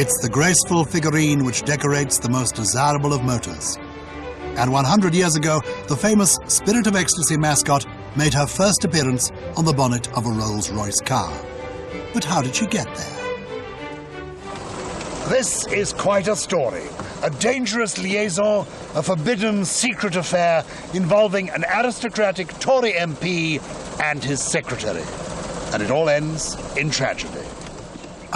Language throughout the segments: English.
It's the graceful figurine which decorates the most desirable of motors. And 100 years ago, the famous Spirit of Ecstasy mascot made her first appearance on the bonnet of a Rolls-Royce car. But how did she get there? This is quite a story. A dangerous liaison, a forbidden secret affair involving an aristocratic Tory MP and his secretary. And it all ends in tragedy.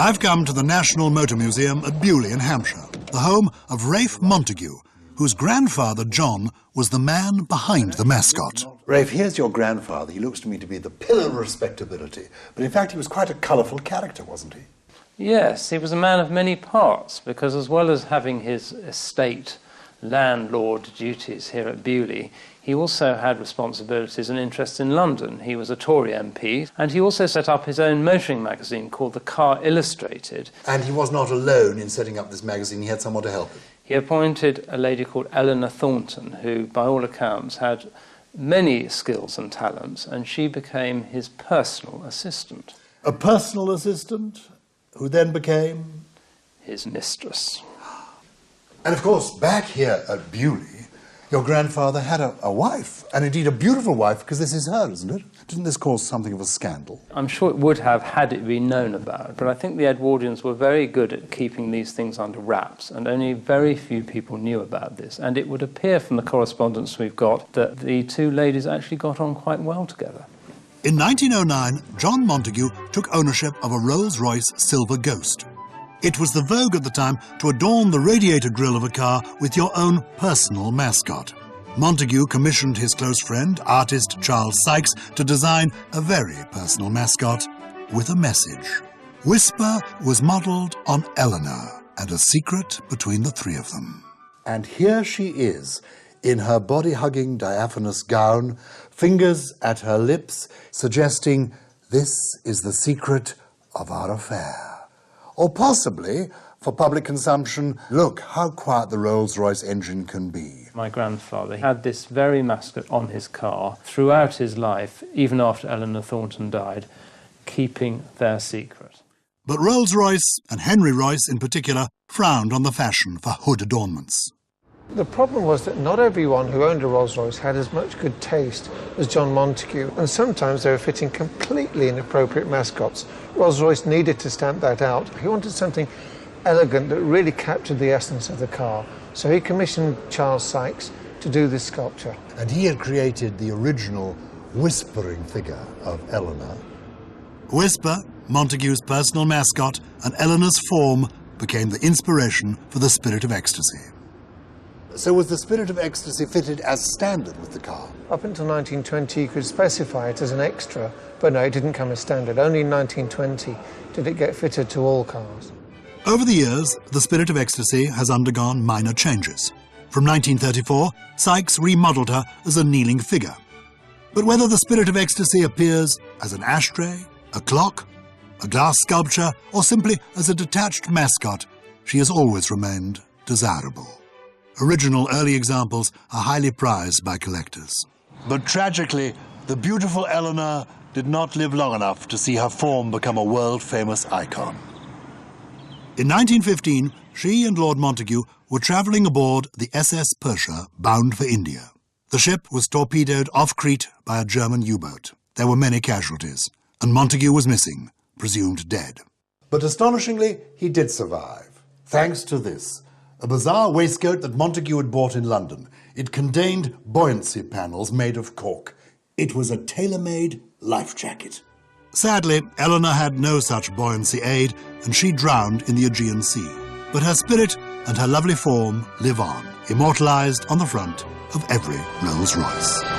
I've come to the National Motor Museum at Bewley in Hampshire, the home of Ralph Montague, whose grandfather, John, was the man behind the mascot. Rafe, here's your grandfather. He looks to me to be the pillar of respectability. But in fact, he was quite a colourful character, wasn't he? Yes, he was a man of many parts, because as well as having his estate landlord duties here at Bewley, he also had responsibilities and interests in London. He was a Tory MP, and he also set up his own motoring magazine called The Car Illustrated. And he was not alone in setting up this magazine. He had someone to help him. He appointed a lady called Eleanor Thornton, who, by all accounts, had many skills and talents, and she became his personal assistant. A personal assistant who then became? His mistress. And of course, back here at Bewley, your grandfather had a wife, and indeed a beautiful wife, because this is her, isn't it? Didn't this cause something of a scandal? I'm sure it would have had it been known about, but I think the Edwardians were very good at keeping these things under wraps, and only very few people knew about this. And it would appear from the correspondence we've got that the two ladies actually got on quite well together. In 1909, John Montague took ownership of a Rolls-Royce Silver Ghost. It was the vogue at the time to adorn the radiator grille of a car with your own personal mascot. Montague commissioned his close friend, artist Charles Sykes, to design a very personal mascot with a message. Whisper was modelled on Eleanor, and a secret between the three of them. And here she is, in her body-hugging diaphanous gown, fingers at her lips, suggesting this is the secret of our affair. Or possibly, for public consumption, look how quiet the Rolls-Royce engine can be. My grandfather had this very mascot on his car throughout his life, even after Eleanor Thornton died, keeping their secret. But Rolls-Royce, and Henry Royce in particular, frowned on the fashion for hood adornments. The problem was that not everyone who owned a Rolls-Royce had as much good taste as John Montague, and sometimes they were fitting completely inappropriate mascots. Rolls-Royce needed to stamp that out. He wanted something elegant that really captured the essence of the car, so he commissioned Charles Sykes to do this sculpture. And he had created the original whispering figure of Eleanor. Whisper, Montague's personal mascot, and Eleanor's form became the inspiration for the Spirit of Ecstasy. So was the Spirit of Ecstasy fitted as standard with the car? Up until 1920 you could specify it as an extra, but no, it didn't come as standard. Only in 1920 did it get fitted to all cars. Over the years, the Spirit of Ecstasy has undergone minor changes. From 1934, Sykes remodelled her as a kneeling figure. But whether the Spirit of Ecstasy appears as an ashtray, a clock, a glass sculpture, or simply as a detached mascot, she has always remained desirable. Original early examples are highly prized by collectors. But tragically, the beautiful Eleanor did not live long enough to see her form become a world-famous icon. In 1915, she and Lord Montague were travelling aboard the SS Persia bound for India. The ship was torpedoed off Crete by a German U-boat. There were many casualties, and Montague was missing, presumed dead. But astonishingly, he did survive, thanks to this. A bizarre waistcoat that Montague had bought in London. It contained buoyancy panels made of cork. It was a tailor-made life jacket. Sadly, Eleanor had no such buoyancy aid, and she drowned in the Aegean Sea. But her spirit and her lovely form live on, immortalised on the front of every Rolls-Royce.